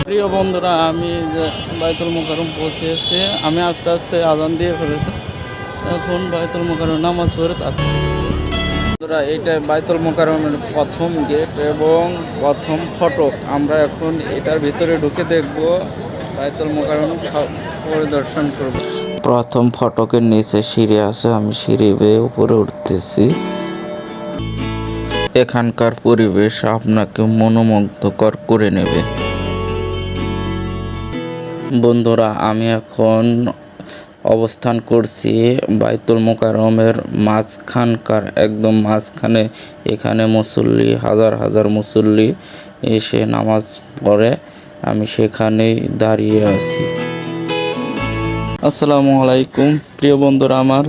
প্রিয় বন্ধুরা, আমি যে বাইতুল মোকাররম পৌঁছেছি। আমি আস্তে আস্তে আজান দিয়ে ফেলেছি। এখন বাইতুল মোকাররম নামাজ পড়ে তাতে বন্ধুরা, এইটা বাইতুল মোকাররমের প্রথম গেট এবং প্রথম ফটক। আমরা এখন এটার ভিতরে ঢুকে দেখব, বাইতুল মোকাররম পরিদর্শন করব। প্রথম ফটকের নিচে সিঁড়ি আছে, আমি সিঁড়ি বেয়ে উপরে উঠতেছি। এখানকার পরিবেশ আপনাকে মনোমুগ্ধকর করে নেবে। বন্ধুরা, আমি এখন অবস্থান করছি বাইতুল মোকাররমের একদম মাঝখানে। এখানে মুসল্লি, হাজার হাজার মুসল্লি এসে নামাজ পড়ে। আমি সেখানেই দাঁড়িয়ে আছি। আসসালামু আলাইকুম প্রিয় বন্ধুরা আমার,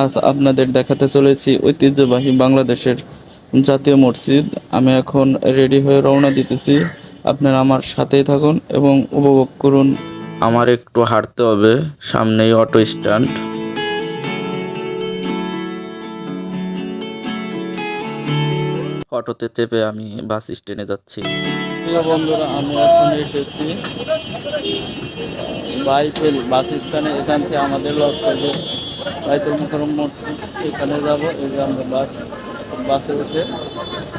আজ আপনাদের দেখাতে চলেছি ঐতিহ্যবাহী বাংলাদেশের জাতীয় মসজিদ। আমি এখন রেডি হয়ে রওনা দিতেছি। আপনারা আমার সাথেই থাকুন এবং উপভোগ করুন। আমার একটু হাঁটতে হবে, সামনেই অটো স্ট্যান্ড। অটোতে চেপে আমি বাস স্ট্যান্ডে যাচ্ছি। প্রিয় বন্ধুরা, আমি এখন এসেছি বাস স্ট্যান্ডে। এখান থেকে আমাদের লক্ষ্য যে বাইতুল মোকাররম মসজিদ, এখানে যাব। এই যে আমরা বাসে উঠে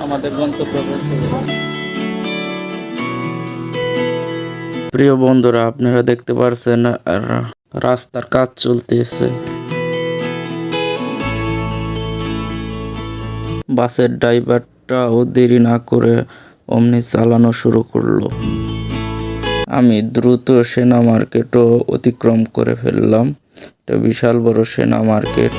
আমাদের গন্তব্যে চলে যাব। প্রিয় বন্ধুরা, আপনারা দেখতে পাচ্ছেন রাস্তার কাজ চলতেছে। বাসের ড্রাইভারটাও দেরি না করে অমনি চালানো শুরু করলো। আমি দ্রুত সেনা মার্কেটও অতিক্রম করে ফেললাম। এটা বিশাল বড় সেনা মার্কেট।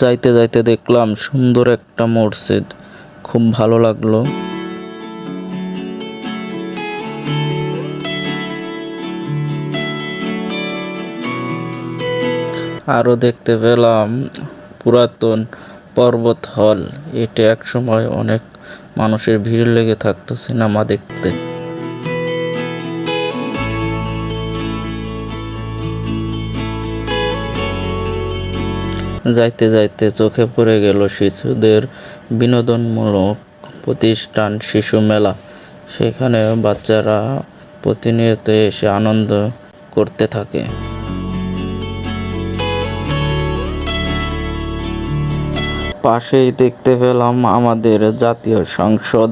যাইতে যাইতে দেখলাম সুন্দর একটা মসজিদ, খুব ভালো লাগলো। আরও দেখতে পেলাম পুরাতন পর্বত হল। এটা এক সময় অনেক মানুষের ভিড় লেগে থাকতো সিনেমা দেখতে। যাইতে যাইতে চোখে পড়ে গেল শিশুদের বিনোদনমূলক প্রতিষ্ঠান শিশু মেলা। সেখানে বাচ্চারা প্রতিনিয়ত এসে আনন্দ করতে থাকে। পাশেই দেখতে পেলাম আমাদের জাতীয় সংসদ।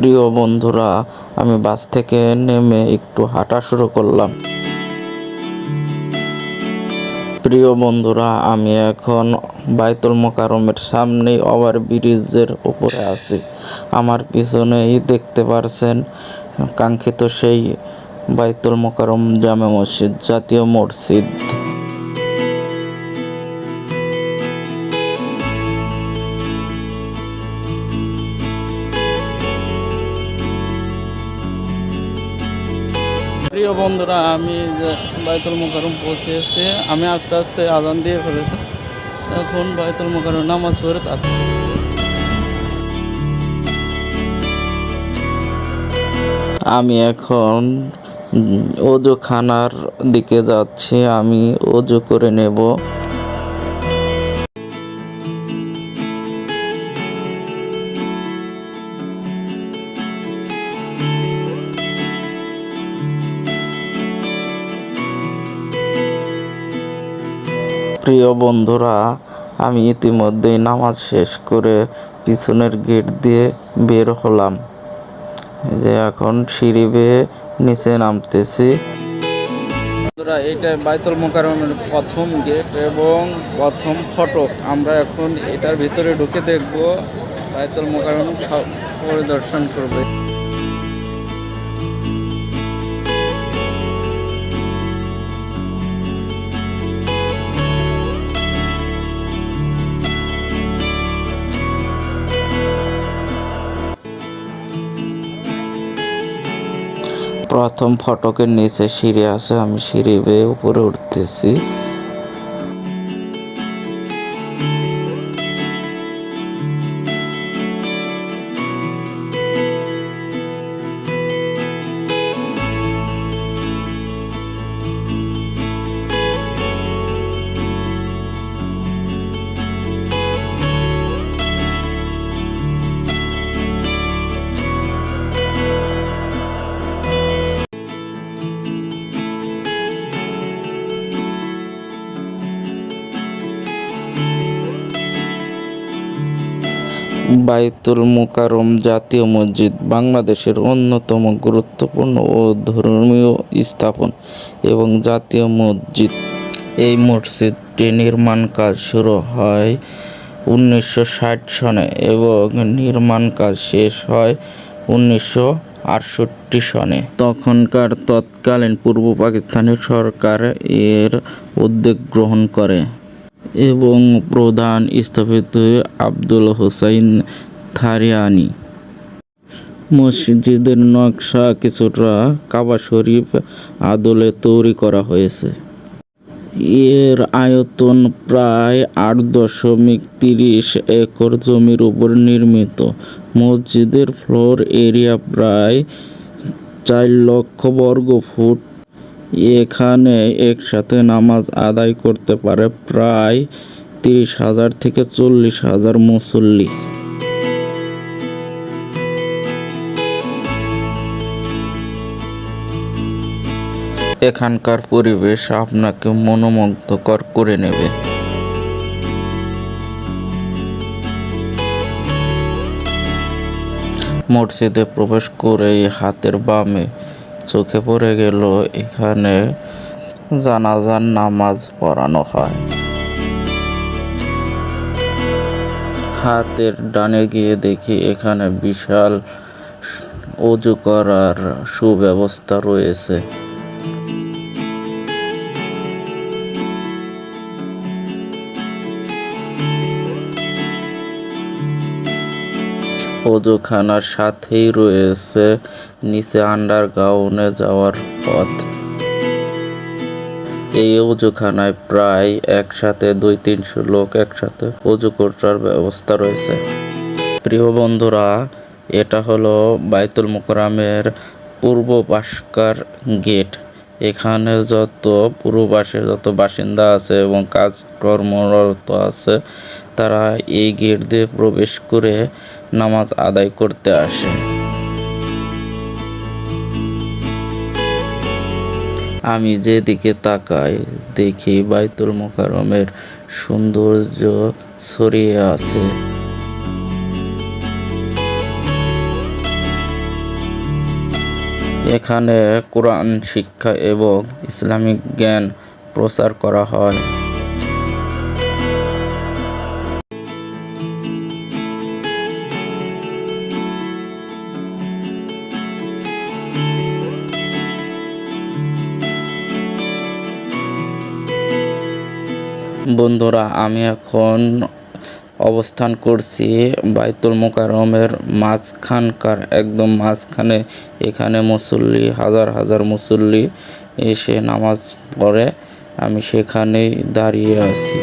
প্রিয় বন্ধুরা, আমি বাস থেকে নেমে একটু হাঁটা শুরু করলাম। প্রিয় বন্ধুরা, আমি এখন বাইতুল মোকাররমের সামনেই ওভারব্রিজের উপরে আছি। আমার পিছনেই দেখতে পারছেন কাঙ্ক্ষিত সেই বাইতুল মোকাররম জামে মসজিদ, জাতীয় মসজিদ। প্রিয় বন্ধুরা, আমি যে বাইতুল মোকাররম পৌঁছেছি। আমি আস্তে আস্তে আজান দিয়ে ফেলেছি। এখন বাইতুল মোকাররম নামাজ পড়ে তাতে আমি এখন ওযুখানার দিকে যাচ্ছি। আমি ওযু করে নেব। প্রিয় বন্ধুরা, আমি ইতিমধ্যেই নামাজ শেষ করে পিছনের গেট দিয়ে বের হলাম। যে এখন সিঁড়ি বেয়ে নিচে নামতেছি। বন্ধুরা, এটা বাইতুল মোকাররমের প্রথম গেট এবং প্রথম ফটক। আমরা এখন এটার ভিতরে ঢুকে দেখব, বাইতুল মোকাররম পরিদর্শন করব। প্রথম ফটকের নিচে সিঁড়ি আছে, আমি সিঁড়ি বেয়ে উপরে উঠতেছি। বাইতুল মোকাররম জাতীয় মসজিদ বাংলাদেশের অন্যতম গুরুত্বপূর্ণ ও ধর্মীয় স্থাপন এবং জাতীয় মসজিদ। এই মসজিদটি নির্মাণ কাজ শুরু হয় 1960 সনে এবং নির্মাণ কাজ শেষ হয় 1968 সনে। তখনকার তৎকালীন পূর্ব পাকিস্তানি সরকার এর উদ্যোগ গ্রহণ করে এবং প্রধান স্থপতি আবদুল হোসাইন থারিয়ানি। মসজিদের নকশা কিছুটা কাবা শরীফ আদলে তৈরি করা হয়েছে। এর আয়তন প্রায় 8.30 একর জমির উপর নির্মিত। মসজিদের ফ্লোর এরিয়া প্রায় 4 লক্ষ বর্গ ফুট। এখানে একসাথে নামাজ আদায় করতে পারে প্রায় 30,000 থেকে 40,000 মুসল্লি। এখানকার পরিবেশ আপনাকে মনোমুগ্ধকর করে নেবে। মসজিদে প্রবেশ করেই হাতের বামে চোখে পড়ে গেল এখানে জানাজার নামাজ পড়ানো হয়। হাতের ডানে গিয়ে দেখি এখানে বিশাল ওযু করার সুব্যবস্থা রয়েছে। ওযুখানার সাথেই রয়েছে নিচে আন্ডারগ্রাউন্ডে যাওয়ার পথ। এই ওযুখানায় প্রায় একসাথে 200-300 লোক একসাথে ওযু করার ব্যবস্থা রয়েছে। প্রিয় বন্ধুরা, এটা হলো বাইতুল মোকাররমের পূর্ব পাশকার গেট। এখানে যত পূর্ব পাশের যত বাসিন্দা আছে এবং কাজকর্মরত আছে তারা এই গেট দিয়ে প্রবেশ করে নামাজ আদায় করতে আসে। আমি যেদিকে তাকাই দেখি বাইতুল মোকাররমের সৌন্দর্য ছড়িয়ে আছে। এখানে কোরআন শিক্ষা এবং ইসলামিক জ্ঞান প্রচার করা হয়। বন্ধুরা, আমি এখন অবস্থান করছি বাইতুল মোকাররমের একদম মাঝখানে। এখানে মুসল্লি হাজার হাজার মুসল্লি এসে নামাজ পড়ে। আমি সেখানেই দাঁড়িয়ে আছি।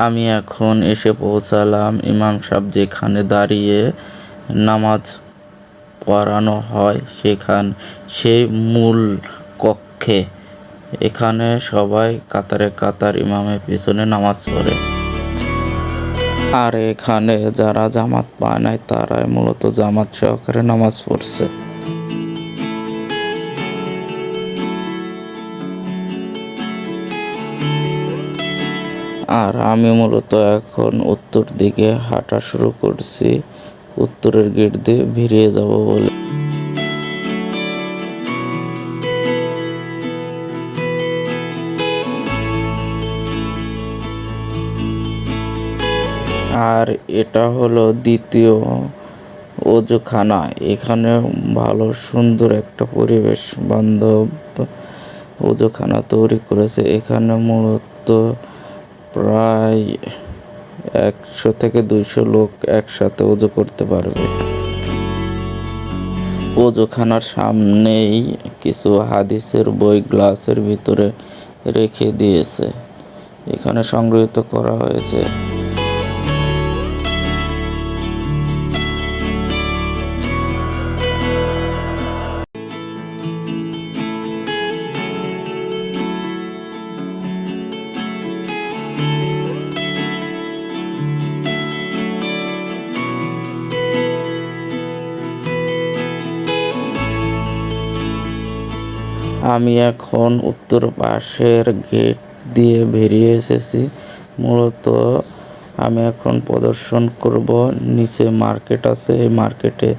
আমি এখন এসে পৌঁছালাম ইমাম সাহেব যেখানে দাঁড়িয়ে নামাজ পড়ানো হয় সেই মূল কক্ষে। এখানে সবাই কাতারে কাতার ইমামের পিছনে নামাজ পড়ে। আর এখানে যারা জামাত পায় নাই তারাই মূলত জামাত সহকারে নামাজ পড়ছে। আর আমি মূলত এখন উত্তর দিকে হাঁটা শুরু করছি, উত্তরের গেট দিয়ে বেরিয়ে যাব বলে। আর এটা হলো দ্বিতীয় ওযুখানা। এখানে ভালো সুন্দর একটা পরিবেশ বান্ধব ওযুখানা তৈরি করেছে। এখানে মূলত প্রায় 100 থেকে 200 লোক একসাথে ওযু করতে পারবে। ওযুখানার সামনেই কিছু হাদিসের বই গ্লাসের ভিতরে রেখে দিয়েছে, এখানে সংগৃহীত করা হয়েছে। আমি এখন উত্তর পাশের গেট দিয়ে বেরিয়ে এসেছি। মূলত আমি এখন প্রদর্শন করব, নিচে মার্কেট আছে, এই মার্কেটে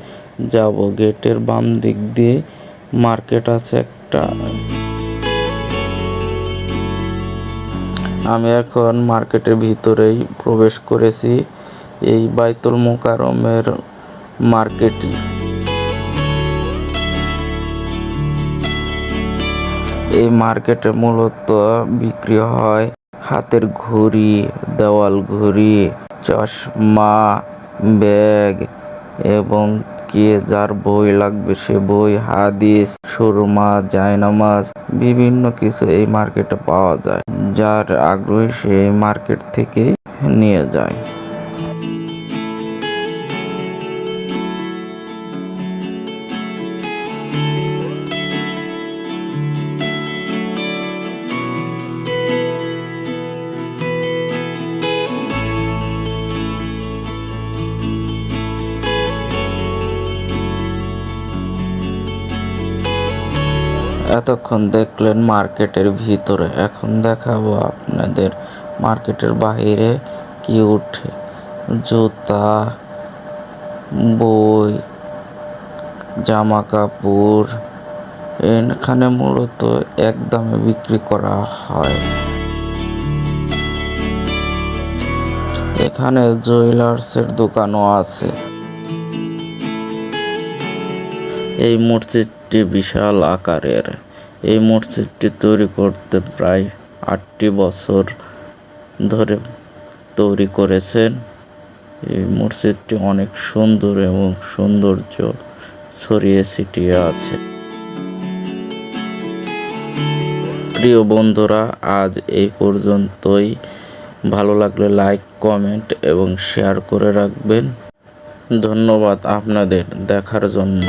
যাব। গেটের বাম দিক দিয়ে মার্কেট আছে একটা। আমি এখন মার্কেটের ভিতরেই প্রবেশ করেছি, এই বাইতুল মোকাররমের মার্কেটই। এই মার্কেটে মূলত বিক্রি হয় হাতের ঘড়ি, দেওয়াল ঘড়ি, চশমা, ব্যাগ এবং কে যার বই লাগবে সে বই, হাদিস, সুরমা, জায়নামাজ, বিভিন্ন কিছু এই মার্কেটে পাওয়া যায়। যার আগ্রহী সে এই মার্কেট থেকে নিয়ে যায়। এতক্ষণ দেখলেন মার্কেটের ভিতরে, এখন দেখাবো আপনাদের মার্কেটের বাইরে কি উঠে। জুতা, বই, জামা কাপড় এখানে মূলত এক দামে বিক্রি করা হয়। এখানে জুয়েলার্সের দোকানও আছে। এই মসজিদটি বিশাল আকারের। এই মসজিদটি তৈরি করতে প্রায় 8টি বছর ধরে তৈরি করেছেন। এই মসজিদটি অনেক সুন্দর এবং সৌন্দর্য ছড়িয়ে ছিটিয়ে আছে। প্রিয় বন্ধুরা, আজ এই পর্যন্তই। ভালো লাগলে লাইক, কমেন্ট এবং শেয়ার করে রাখবেন। ধন্যবাদ আপনাদের দেখার জন্য।